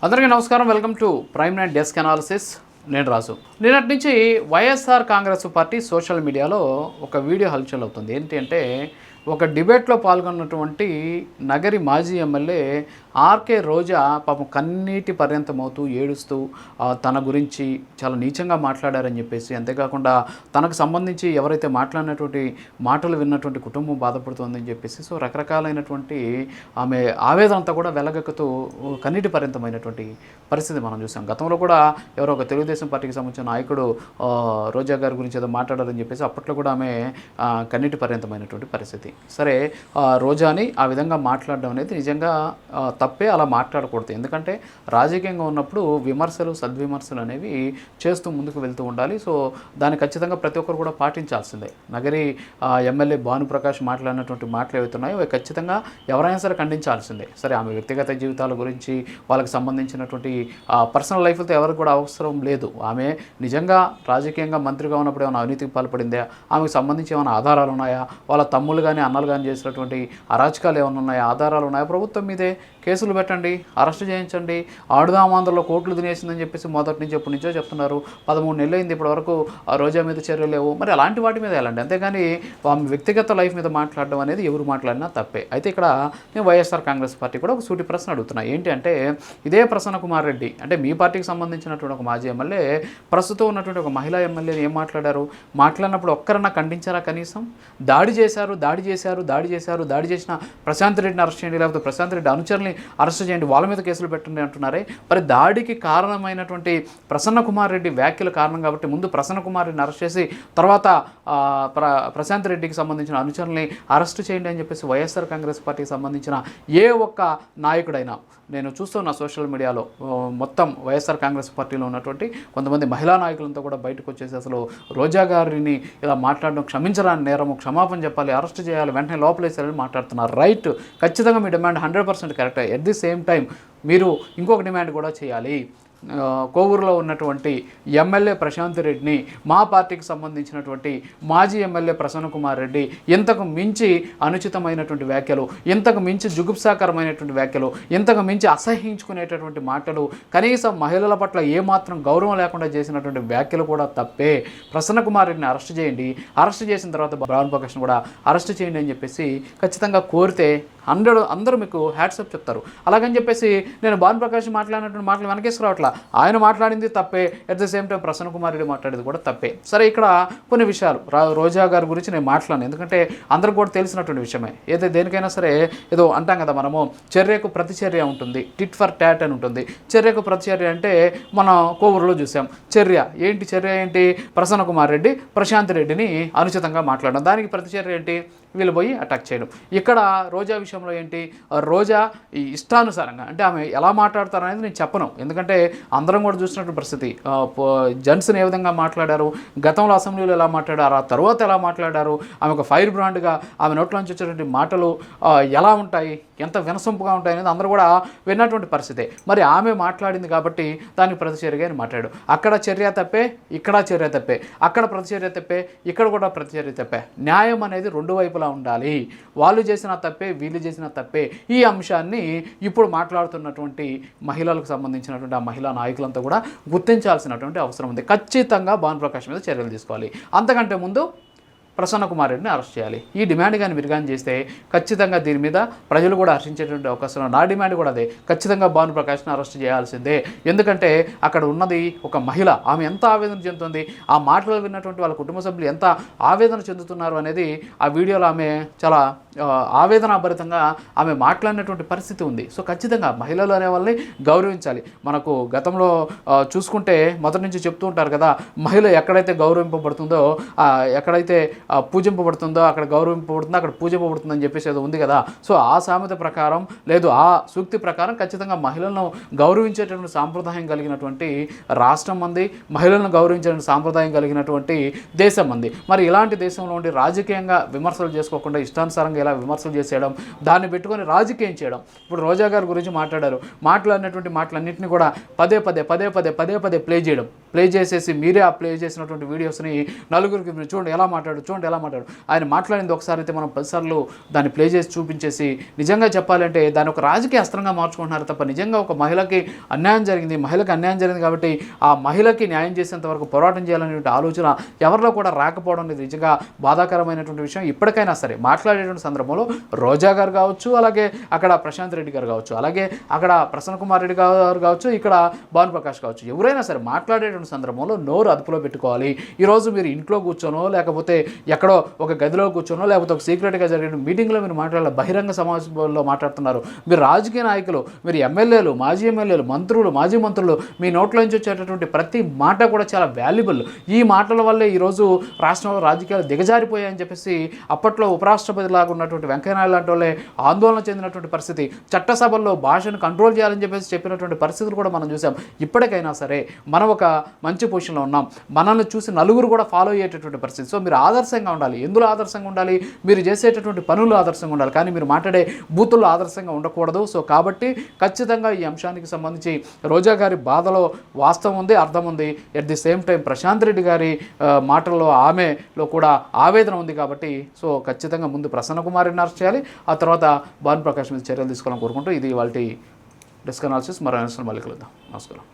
అందరికీ నమస్కారం. Welcome to prime night desk analysis. నేను రాజు. నిన్నటి నుంచి వైఎస్ఆర్ కాంగ్రెస్ పార్టీ సోషల్ మీడియాలో ఒక వీడియో హల్చల్ అవుతుంది. ఏంటి అంటే ఒక డిబేట్లో పాల్గొన్నటువంటి నగరి మాజీ ఎమ్మెల్యే ఆర్కే రోజా పాపం కన్నీటి పర్యంతమవుతూ ఏడుస్తూ తన గురించి చాలా నీచంగా మాట్లాడారని చెప్పేసి, అంతేకాకుండా తనకు సంబంధించి ఎవరైతే మాట్లాడినటువంటి మాటలు విన్నటువంటి కుటుంబం బాధపడుతుందని చెప్పేసి సో రకరకాలైనటువంటి ఆమె ఆవేదన అంతా కూడా వెలగెక్కుతూ కన్నీటి పర్యంతమైనటువంటి పరిస్థితి మనం చూసాం. గతంలో కూడా ఎవరో ఒక తెలుగుదేశం పార్టీకి సంబంధించిన నాయకుడు రోజా గారి గురించి ఏదో మాట్లాడారని చెప్పేసి అప్పట్లో కూడా ఆమె కన్నీటి పర్యంతమైనటువంటి పరిస్థితి. సరే, రోజాని ఆ విధంగా మాట్లాడడం అనేది నిజంగా తప్పే. అలా మాట్లాడకూడదు. ఎందుకంటే రాజకీయంగా ఉన్నప్పుడు విమర్శలు సద్విమర్శలు అనేవి చేస్తూ ముందుకు వెళ్తూ ఉండాలి. సో దాన్ని ఖచ్చితంగా ప్రతి ఒక్కరు కూడా పాటించాల్సిందే. నగరి ఎమ్మెల్యే భానుప్రకాష్ మాట్లాడినటువంటి మాటలు ఏవైతున్నాయో అవి ఖచ్చితంగా ఎవరైనా సరే ఖండించాల్సిందే. సరే, ఆమె వ్యక్తిగత జీవితాల గురించి వాళ్ళకి సంబంధించినటువంటి పర్సనల్ లైఫ్తో ఎవరికి కూడా అవసరం లేదు. ఆమె నిజంగా రాజకీయంగా మంత్రిగా ఉన్నప్పుడు ఏమైనా అవినీతికి పాల్పడిందా, ఆమెకు సంబంధించి ఏమైనా ఆధారాలు ఉన్నాయా, వాళ్ళ తమ్ముళ్ళు కానీ అన్నలు కానీ చేసినటువంటి అరాచకాలు ఏమైనా ఉన్నాయా, ఆధారాలు ఉన్నాయా, ప్రభుత్వం మీదే కేసులు పెట్టండి, అరెస్ట్ చేయించండి. ఆడుదామాంధ్రలో కోట్లు తినేసిందని చెప్పేసి మొదటి నుంచి ఎప్పటి నుంచో చెప్తున్నారు. 13 నెలలు అయింది, ఇప్పటి వరకు రోజా మీద చర్యలు లేవు. మరి అలాంటి వాటి మీద వెళ్ళండి, అంతేగాని ఆమె వ్యక్తిగత లైఫ్ మీద మాట్లాడడం అనేది ఎవరు మాట్లాడినా తప్పే. అయితే ఇక్కడ నేను వైఎస్ఆర్ కాంగ్రెస్ పార్టీ కూడా ఒక సూటి ప్రశ్న అడుగుతున్నా. ఏంటి అంటే ఇదే ప్రసన్న కుమార్ రెడ్డి అంటే మీ పార్టీకి సంబంధించినటువంటి ఒక మాజీ ఎమ్మెల్యే ప్రస్తుతం ఉన్నటువంటి ఒక మహిళా ఎమ్మెల్యేని ఏం మాట్లాడారు? మాట్లాడినప్పుడు ఒక్కరన్నా ఖండించారా? కనీసం దాడి చేసిన ప్రశాంత్ రెడ్డిని అరెస్ట్ చేయండి, లేకపోతే ప్రశాంత్ రెడ్డి అనుచరుల్ని అరెస్ట్ చేయండి, వాళ్ళ మీద కేసులు పెట్టండి అంటున్నారే. మరి దాడికి కారణమైనటువంటి ప్రసన్న కుమార్ రెడ్డి వ్యాఖ్యలు కారణం కాబట్టి ముందు ప్రసన్న కుమార్ రెడ్డిని అరెస్ట్ చేసి తర్వాత ప్రశాంత్ రెడ్డికి సంబంధించిన అనుచరుల్ని అరెస్ట్ చేయండి అని చెప్పేసి వైఎస్ఆర్ కాంగ్రెస్ పార్టీకి సంబంధించిన ఏ ఒక్క నాయకుడైనా నేను చూస్తున్న సోషల్ మీడియాలో మొత్తం వైఎస్ఆర్ కాంగ్రెస్ పార్టీలో ఉన్నటువంటి కొంతమంది మహిళా నాయకులంతా కూడా బయటకు వచ్చేసి అసలు రోజా గారిని ఇలా మాట్లాడడం క్షమించరాని నేరము, క్షమాపణ చెప్పాలి, అరెస్ట్ చేయాలి, వెంటనే లోపలేసారని మాట్లాడుతున్నారు. రైట్, ఖచ్చితంగా మీ డిమాండ్ 100% కరెక్టే. ఎట్ ది సేమ్ టైం మీరు ఇంకొక డిమాండ్ కూడా చేయాలి. కోవూరులో ఉన్నటువంటి ఎమ్మెల్యే ప్రశాంత్ రెడ్డిని మా పార్టీకి సంబంధించినటువంటి మాజీ ఎమ్మెల్యే ప్రసన్న కుమార్ రెడ్డి ఇంతకు మించి అనుచితమైనటువంటి వ్యాఖ్యలు, ఇంతకు మించి జుగుప్సాకరమైనటువంటి వ్యాఖ్యలు, ఇంతకు మించి అసహ్యించుకునేటటువంటి మాటలు, కనీసం మహిళల పట్ల ఏమాత్రం గౌరవం లేకుండా చేసినటువంటి వ్యాఖ్యలు కూడా తప్పే. ప్రసన్న కుమార్ రెడ్డిని అరెస్ట్ చేయండి, అరెస్ట్ చేసిన తర్వాత భానుప్రకాష్ని కూడా అరెస్ట్ చేయండి అని చెప్పేసి ఖచ్చితంగా కోరితే అందరూ మీకు హ్యాట్సప్ చెప్తారు. అలాగని చెప్పేసి నేను భానుప్రకాష్ మాట్లాడినటువంటి మాటలు వెనకేసుకురావట్లా. ఆయన మాట్లాడింది తప్పే, at the same time Prasanna Kumar Reddy మాట్లాడేది కూడా తప్పే. సరే, ఇక్కడ కొన్ని విషయాలు రోజా గారి గురించి నేను మాట్లాడను, ఎందుకంటే అందరికి కూడా తెలిసినటువంటి విషయమే. ఏదో దేనికైనా సరే ఏదో అంటాం కదా మనము, చర్యకు ప్రతిచర్య ఉంటుంది, టిట్ ఫర్ టాట్ అని ఉంటుంది. చర్యకు ప్రతిచర్య అంటే మనం కోవూరులో చూసాం. చర్య ఏంటి? ప్రసన్న కుమార్ రెడ్డి ప్రశాంత్ రెడ్డిని అనుచితంగా మాట్లాడడం. దానికి ప్రతిచర్య ఏంటి? వీళ్ళు పోయి అటాక్ చేయడం. ఇక్కడ రోజా విషయంలో ఏంటి? రోజా ఈ ఇష్టానుసారంగా అంటే ఆమె ఎలా మాట్లాడతారు అనేది నేను చెప్పను, ఎందుకంటే అందరం కూడా చూసినటువంటి పరిస్థితి. జెంట్స్ని ఏ విధంగా మాట్లాడారు, గతంలో అసెంబ్లీలో ఎలా మాట్లాడారు, ఆ తర్వాత ఎలా మాట్లాడారు, ఆమె ఒక ఫైర్ బ్రాండ్గా ఆమె నోట్లోంచి వచ్చేటువంటి మాటలు ఎలా ఉంటాయి, ఎంత వినసొంపుగా ఉంటాయి అనేది అందరూ కూడా విన్నటువంటి పరిస్థితే. మరి ఆమె మాట్లాడింది కాబట్టి దానికి ప్రతిచర్యగా అని మాట్లాడు. అక్కడ చర్య తప్పే, ఇక్కడ చర్య తప్పే, అక్కడ ప్రతిచర్య తప్పే, ఇక్కడ కూడా ప్రతిచర్య తప్పే. న్యాయం అనేది రెండు వైపులా ఉండాలి. వాళ్ళు చేసిన తప్పే, వీళ్ళు చేసిన తప్పే. ఈ అంశాన్ని ఇప్పుడు మాట్లాడుతున్నటువంటి మహిళలకు సంబంధించినటువంటి ఆ మహిళా నాయకులంతా కూడా గుర్తించాల్సినటువంటి అవసరం ఉంది. ఖచ్చితంగా భానుప్రకాష్ మీద చర్యలు తీసుకోవాలి. అంతకంటే ముందు ప్రసన్న కుమార్ రెడ్డిని అరెస్ట్ చేయాలి. ఈ డిమాండ్ కానీ మీరు కానీ చేస్తే ఖచ్చితంగా దీని మీద ప్రజలు కూడా హర్షించేటువంటి అవకాశం. నా డిమాండ్ కూడా అదే, ఖచ్చితంగా భానుప్రకాష్ని అరెస్ట్ చేయాల్సిందే. ఎందుకంటే అక్కడ ఉన్నది ఒక మహిళ, ఆమె ఎంత ఆవేదన చెందుతుంది, ఆ మాటలు విన్నటువంటి వాళ్ళ కుటుంబ సభ్యులు ఎంత ఆవేదన చెందుతున్నారు అనేది ఆ వీడియోలో ఆమె చాలా ఆవేదనాభరితంగా ఆమె మాట్లాడినటువంటి పరిస్థితి ఉంది. సో ఖచ్చితంగా మహిళలు అనే వాళ్ళని గౌరవించాలి. మనకు గతంలో చూసుకుంటే మొదటి నుంచి చెప్తూ ఉంటారు కదా, మహిళ ఎక్కడైతే గౌరవింపబడుతుందో, ఎక్కడైతే పూజింపబడుతుందో అక్కడ గౌరవింపబడుతుందో అక్కడ పూజింపబడుతుందని చెప్పేసి ఏదో ఉంది కదా. సో ఆ సామెత ప్రకారం లేదు, ఆ సూక్తి ప్రకారం ఖచ్చితంగా మహిళలను గౌరవించేటటువంటి సాంప్రదాయం కలిగినటువంటి రాష్ట్రం మంది, మహిళలను గౌరవించేటువంటి సాంప్రదాయం కలిగినటువంటి దేశం మంది. మరి ఇలాంటి దేశంలో ఉండి రాజకీయంగా విమర్శలు చేసుకోకుండా ఇష్టానుసారంగా ఇలా విమర్శలు చేసేయడం, దాన్ని పెట్టుకొని రాజకీయం చేయడం. ఇప్పుడు రోజా గారి గురించి మాట్లాడినటువంటి మాటలన్నింటినీ కూడా పదే పదే ప్లే చేయడం. ప్లే చేసేసి మీరే ఆ ప్లే చేసినటువంటి వీడియోస్ని నలుగురికి మీరు చూడండి ఎలా మాట్లాడు ఆయన మాట్లాడింది ఒకసారి అయితే మనం 10 సార్లు దాన్ని ప్లే చేసి చూపించేసి నిజంగా చెప్పాలంటే దాన్ని ఒక రాజకీయ అస్త్రంగా మార్చుకుంటున్నారు తప్ప నిజంగా ఒక మహిళకి అన్యాయం జరిగింది కాబట్టి ఆ మహిళకి న్యాయం చేసేంత వరకు పోరాటం చేయాలనేటువంటి ఆలోచన ఎవరిలో కూడా రాకపోవడం అనేది నిజంగా బాధాకరమైనటువంటి విషయం. ఇప్పటికైనా సరే మాట్లాడేటువంటి సందర్భంలో రోజా గారు కావచ్చు, అలాగే అక్కడ ప్రశాంత్ రెడ్డి గారు కావచ్చు, అలాగే అక్కడ ప్రసన్న కుమార్ రెడ్డి గారు కావచ్చు, ఇక్కడ భానుప్రకాష్ కావచ్చు, ఎవరైనా సరే మాట్లాడేటువంటి సందర్భంలో నోరు అదుపులో పెట్టుకోవాలి. ఈరోజు మీరు ఇంట్లో కూర్చోనో లేకపోతే ఎక్కడో ఒక గదిలో కూర్చోనో లేకపోతే ఒక సీక్రెట్గా జరిగిన మీటింగ్లో మీరు మాట్లాడాలి, బహిరంగ సమావేశంలో మాట్లాడుతున్నారు. మీరు రాజకీయ నాయకులు, మీరు ఎమ్మెల్యేలు, మాజీ ఎమ్మెల్యేలు, మంత్రులు, మాజీ మంత్రులు, మీ నోట్లోంచి వచ్చేటటువంటి ప్రతి మాట కూడా చాలా వాల్యుబుల్. ఈ మాటల వల్లే ఈరోజు రాష్ట్రంలో రాజకీయాలు దిగజారిపోయాయని చెప్పేసి అప్పట్లో ఉపరాష్ట్రపతి లాగా ఉన్నటువంటి వెంకయ్యనాయుడు లాంటి వాళ్ళే ఆందోళన చెందినటువంటి పరిస్థితి, చట్టసభల్లో భాషను కంట్రోల్ చేయాలని చెప్పేసి చెప్పినటువంటి పరిస్థితులు కూడా మనం చూసాం. ఇప్పటికైనా సరే మనం ఒక మంచి పొజిషన్లో ఉన్నాం, మనల్ని చూసి నలుగురు కూడా ఫాలో అయ్యేటటువంటి పరిస్థితి. సో మీరు ఆదర్శంగా ఉండాలి. ఎందులో ఆదర్శంగా ఉండాలి? మీరు చేసేటటువంటి పనులు ఆదర్శంగా ఉండాలి, కానీ మీరు మాట్లాడే బూతుల్లో ఆదర్శంగా ఉండకూడదు. సో కాబట్టి ఖచ్చితంగా ఈ అంశానికి సంబంధించి రోజా గారి బాధలో వాస్తవం ఉంది, అర్థం ఉంది. At the same time Prashant Reddy గారి మాటల్లో ఆమెలో కూడా ఆవేదన ఉంది. కాబట్టి సో ఖచ్చితంగా ముందు ప్రసన్న కుమార్ని అరెస్ట్ చేయాలి, ఆ తర్వాత భానుప్రకాష్ మీద చర్యలు తీసుకోవాలని కోరుకుంటూ ఇది వాళ్ళ డిస్క్ అనాలిసిస్. మరో మళ్ళీ కలుద్దాం. నమస్కారం.